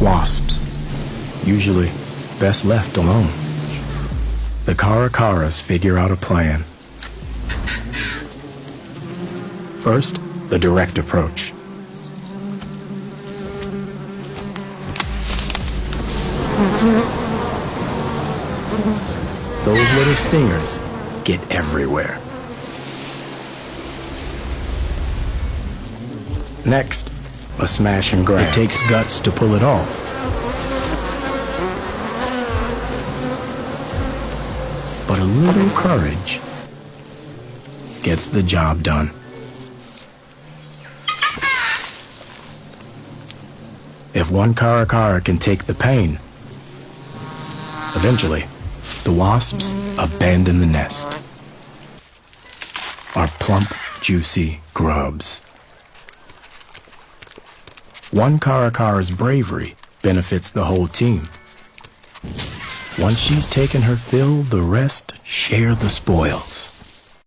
Wasps, usually best left alone. The Caracaras figure out a plan. First, the direct approach. Those little stingers get everywhere. Next, a smash and grab. It takes guts to pull it off. But a little courage gets the job done. If one Caracara can take the pain, eventually, the wasps abandon the nest. Are plump, juicy grubs. One Caracara's bravery benefits the whole team. Once she's taken her fill, the rest share the spoils.